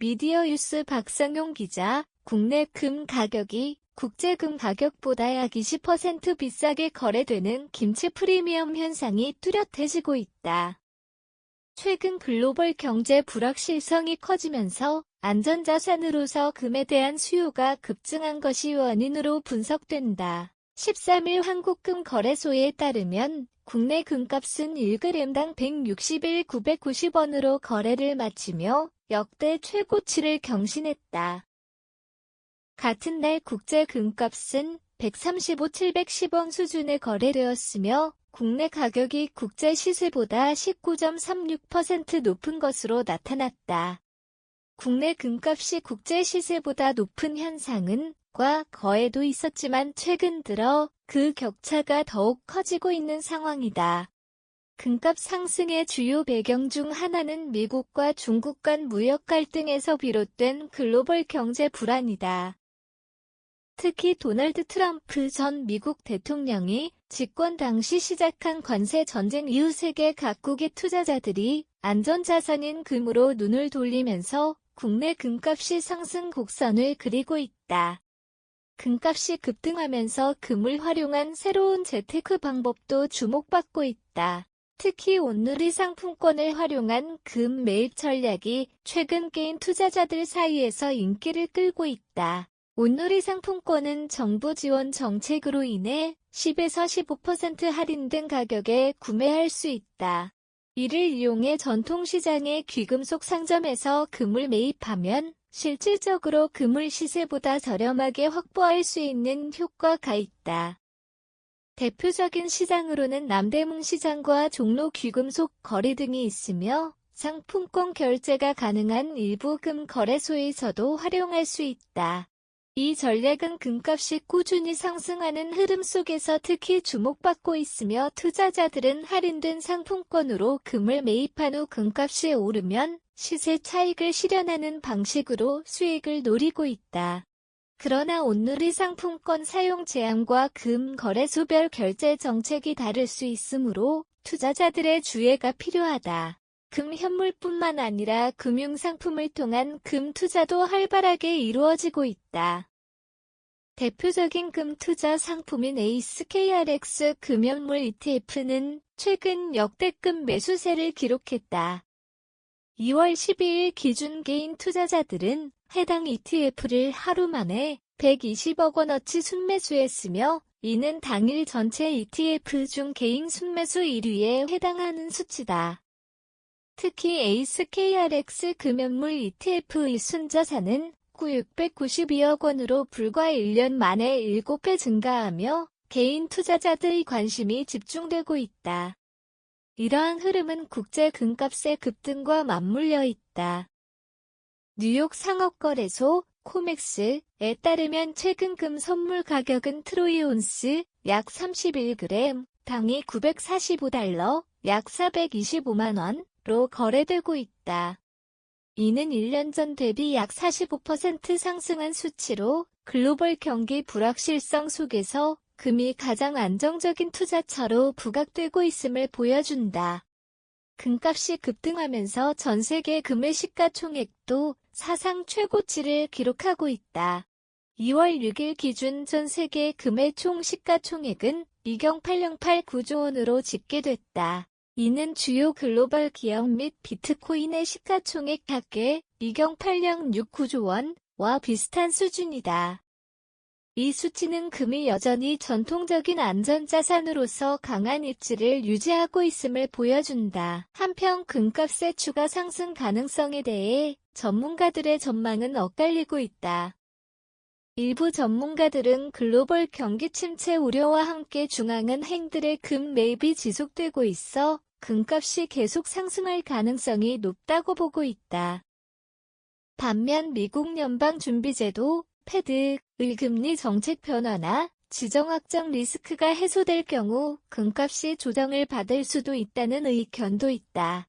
미디어유스 박상용 기자, 국내 금 가격이 국제 금 가격보다 약 20% 비싸게 거래되는 김치 프리미엄 현상이 뚜렷해지고 있다. 최근 글로벌 경제 불확실성이 커지면서 안전자산으로서 금에 대한 수요가 급증한 것이 원인으로 분석된다. 13일 한국금거래소에 따르면 국내 금값은 1g당 161,990원으로 거래를 마치며 역대 최고치를 경신했다. 같은 날 국제 금값은 135,710원 수준에 거래되었으며 국내 가격이 국제 시세보다 19.36% 높은 것으로 나타났다. 국내 금값이 국제 시세보다 높은 현상은 과거에도 있었지만 최근 들어 그 격차가 더욱 커지고 있는 상황이다. 금값 상승의 주요 배경 중 하나는 미국과 중국 간 무역 갈등에서 비롯된 글로벌 경제 불안이다. 특히 도널드 트럼프 전 미국 대통령이 집권 당시 시작한 관세 전쟁 이후 세계 각국의 투자자들이 안전자산인 금으로 눈을 돌리면서 국내 금값이 상승 곡선을 그리고 있다. 금값이 급등하면서 금을 활용한 새로운 재테크 방법도 주목받고 있다. 특히 온누리 상품권을 활용한 금 매입 전략이 최근 개인 투자자들 사이에서 인기를 끌고 있다. 온누리 상품권은 정부 지원 정책으로 인해 10에서 15% 할인된 가격에 구매할 수 있다. 이를 이용해 전통시장의 귀금속 상점에서 금을 매입하면 실질적으로 금을 시세보다 저렴하게 확보할 수 있는 효과가 있다. 대표적인 시장으로는 남대문 시장과 종로 귀금속 거래 등이 있으며 상품권 결제가 가능한 일부 금 거래소에서도 활용할 수 있다. 이 전략은 금값이 꾸준히 상승하는 흐름 속에서 특히 주목받고 있으며 투자자들은 할인된 상품권으로 금을 매입한 후 금값이 오르면 시세 차익을 실현하는 방식으로 수익을 노리고 있다. 그러나 온누리 상품권 사용 제한과 금 거래소별 결제 정책이 다를 수 있으므로 투자자들의 주의가 필요하다. 금 현물뿐만 아니라 금융상품을 통한 금 투자도 활발하게 이루어지고 있다. 대표적인 금 투자 상품인 ASKRX 금연물 ETF는 최근 역대급 매수세를 기록했다. 2월 12일 기준 개인 투자자들은 해당 ETF를 하루 만에 120억 원어치 순매수했으며 이는 당일 전체 ETF 중 개인 순매수 1위에 해당하는 수치다. 특히 ASKRX 금연물 ETF의 순자산은 692억 원으로 불과 1년 만에 7배 증가하며 개인 투자자들의 관심이 집중되고 있다. 이러한 흐름은 국제 금값의 급등과 맞물려 있다. 뉴욕 상업거래소 코맥스에 따르면 최근 금 선물 가격은 트로이 온스 약 31g, 당이 945달러, 약 425만 원로 거래되고 있다. 이는 1년 전 대비 약 45% 상승한 수치로 글로벌 경기 불확실성 속에서 금이 가장 안정적인 투자처로 부각되고 있음을 보여준다. 금값이 급등하면서 전 세계 금의 시가총액도 사상 최고치를 기록하고 있다. 2월 6일 기준 전 세계 금의 총 시가총액은 2.8089조 원으로 집계됐다. 이는 주요 글로벌 기업 및 비트코인의 시가총액 합계 2.8069조 원와 비슷한 수준이다. 이 수치는 금이 여전히 전통적인 안전자산으로서 강한 입지를 유지하고 있음을 보여준다. 한편 금값의 추가 상승 가능성에 대해 전문가들의 전망은 엇갈리고 있다. 일부 전문가들은 글로벌 경기 침체 우려와 함께 중앙은행들의 금 매입이 지속되고 있어 금값이 계속 상승할 가능성이 높다고 보고 있다. 반면 미국 연방준비제도 패드의 금리 정책 변화나 지정 확정 리스크가 해소될 경우 금값이 조정을 받을 수도 있다는 의견도 있다.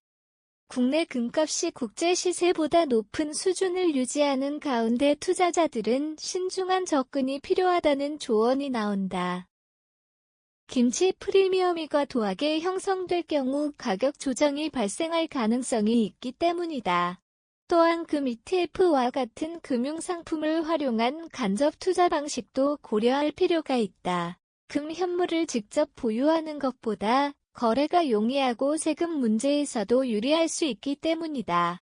국내 금값이 국제 시세보다 높은 수준을 유지하는 가운데 투자자들은 신중한 접근이 필요하다는 조언이 나온다. 김치 프리미엄이 과도하게 형성될 경우 가격 조정이 발생할 가능성이 있기 때문이다. 또한 금 ETF와 같은 금융상품을 활용한 간접 투자 방식도 고려할 필요가 있다. 금 현물을 직접 보유하는 것보다 거래가 용이하고 세금 문제에서도 유리할 수 있기 때문이다.